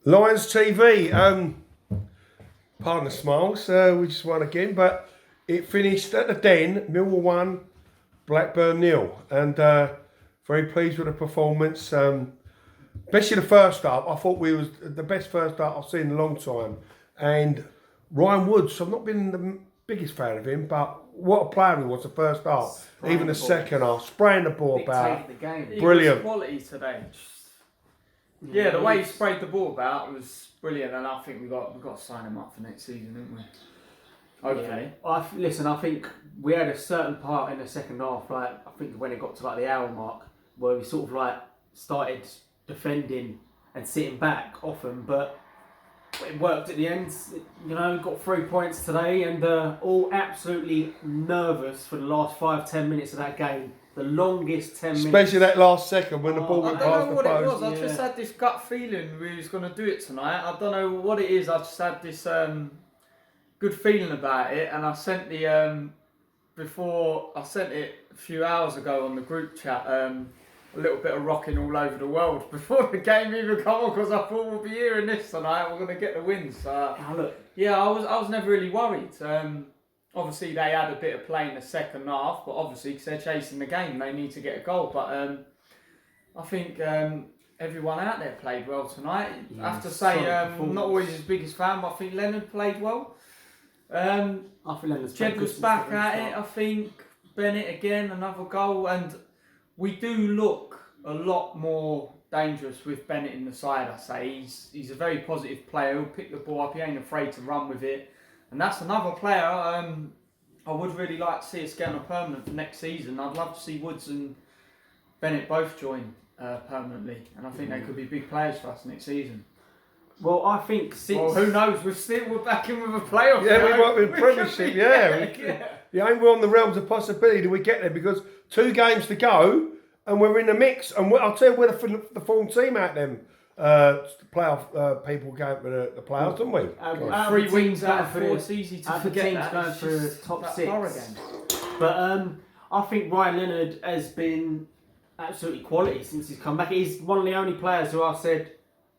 Lions TV, pardon the smiles, we just won again, but it finished at the Den, Millwall 1, Blackburn 0, and very pleased with the performance, especially the first half. I thought we was the best first half I've seen in a long time, and Ryan Woods, I've not been the biggest fan of him, but what a player he was the first half, even the second half, spraying the ball about, the game. brilliant. He was quality today. Yeah, the way he sprayed the ball about was brilliant, and I think we got to sign him up for next season, didn't we? Hopefully. Listen, I think we had a certain part in the second half, like I think when it got to like the hour mark, where we sort of like started defending and sitting back often, but it worked at the end. You know, got 3 points today, and all absolutely nervous for the last 5-10 minutes of that game. The longest 10 minutes. Especially that last second when the ball went past the I don't know what it was. post. I just had this gut feeling we was going to do it tonight. I don't know what it is. I just had this good feeling about it, and I sent the before I sent it a few hours ago on the group chat. A little bit of rocking all over the world before the game even come on, because I thought we'll be hearing this tonight. We're going to get the win. So yeah, I was never really worried. Obviously, they had a bit of play in the second half, but obviously, because they're chasing the game, they need to get a goal. But I think everyone out there played well tonight. I have to say, I'm not always his biggest fan, but I think Leonard played well. I think Leonard's Jed was back at it, I think. Bennett again, another goal. And we do look a lot more dangerous with Bennett in the side, I say. He's a very positive player. He'll pick the ball up. He ain't afraid to run with it. And that's another player I would really like to see us get on a permanent for next season. I'd love to see Woods and Bennett both join permanently. And I think they could be big players for us next season. Well, I think since... Well, who knows? We're back in with a playoff. Yeah, we might be in Premiership, yeah, we're on the realms of possibility that we get there, because 2 games to go and we're in the mix. And I'll tell you, we're the form team out them. Playoff people going for the playoffs, don't we? 3 wins out of 4. It's easy to forget that. Going for top 6. But I think Ryan Leonard has been absolutely quality since he's come back. He's one of the only players who I've said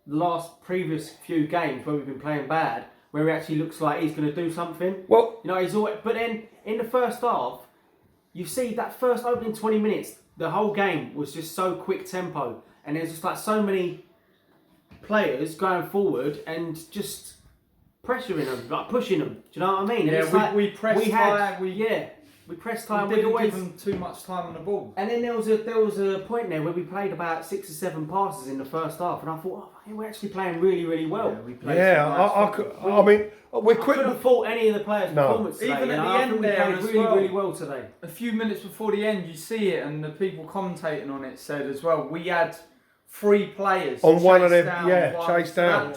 the previous few games where we've been playing bad, where he actually looks like he's going to do something. Well, you know, he's always. But then in the first half, you see that first opening 20 minutes, the whole game was just so quick tempo, and there's just like so many players going forward and just pressuring them, like pushing them. Do you know what I mean? Yeah, we pressed high. We pressed high. We didn't give them too much time on the ball. And then there was a point there where we played about 6 or 7 passes in the first half, and I thought, we're actually playing really, really well. I mean, we're quick. I couldn't fault any of the players' performance today. Even at the end there, we played really well today. A few minutes before the end, you see it, and the people commentating on it said as well, we had 3 players on one of them, chased down.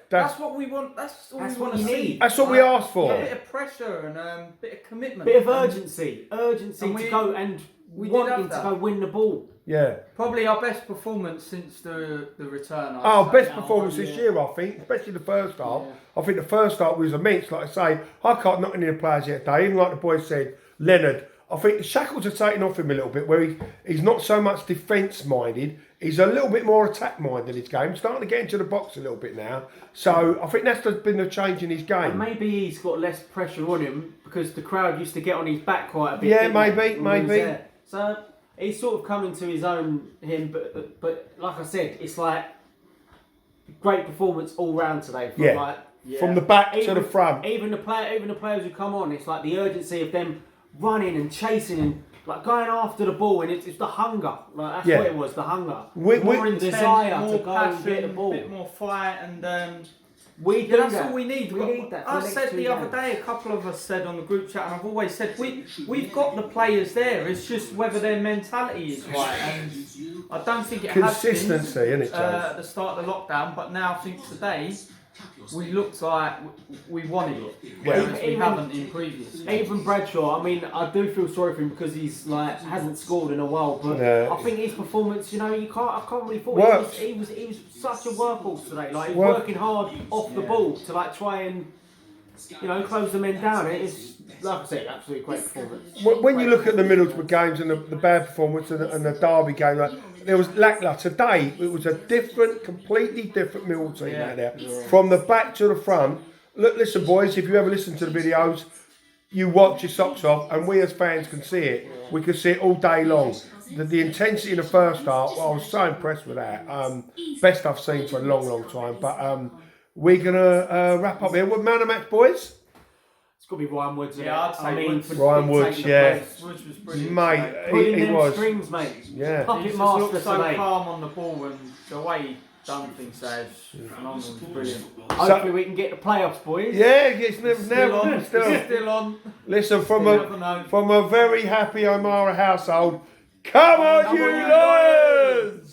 That's what we want. That's what we want to see. That's what we asked for. A bit of pressure and a bit of commitment, bit of urgency to go and we wanting to go win the ball. Yeah, probably our best performance since the return. Best performance this year, I think, especially the first half. I think the first half was immense. Like I say, I can't knock any of the players yet today. Even like the boys said, Leonard. I think the shackles are taking off him a little bit, where he's not so much defence-minded. He's a little bit more attack-minded in his game. Starting to get into the box a little bit now. So I think that's been the change in his game. And maybe he's got less pressure on him because the crowd used to get on his back quite a bit. Yeah, maybe. So he's sort of coming to his own, but like I said, it's like great performance all round today. From the back to the front. Even the players who come on, it's like the urgency of them running and chasing and like going after the ball, and it's the hunger. Like that's what it was, the hunger. More in desire more to go passion, and get the ball. A bit more fight, and that's all we need. We need that. I said the other day, a couple of us said on the group chat, and I've always said we've got the players there. It's just whether their mentality is right, and I don't think it has been isn't it, at the start of the lockdown. But now I think today we looked like we wanted it, whereas we haven't in previous. Even Bradshaw, I mean, I do feel sorry for him because he's like hasn't scored in a while, but I think his performance, you know, I can't really fault. He was such a workhorse today. Like he's working hard off the ball to like try and close the men down. It's, like I said, absolutely great performance. When you look at the Middlesbrough games and the bad performance and the Derby game, there was lacklustre. Today, it was a completely different Millwall team out there. From the back to the front. Look, listen, boys, if you ever listen to the videos, you watch your socks off, and we as fans can see it. We can see it all day long. The intensity in the first half, I was so impressed with that. Best I've seen for a long, long time. But we're going to wrap up here. What man of match, boys? It's got to be Ryan Woods. Yeah, I'd say Woods. Ryan Woods, yeah. Woods was brilliant. Mate, he was. Strings, mate. Yeah. He just looked so calm on the ball, and the way he done things there is phenomenal. It was brilliant. Hopefully we can get the playoffs, boys. Yeah, it's still on. Listen, from a very happy O'Mara household, come on, you Lions!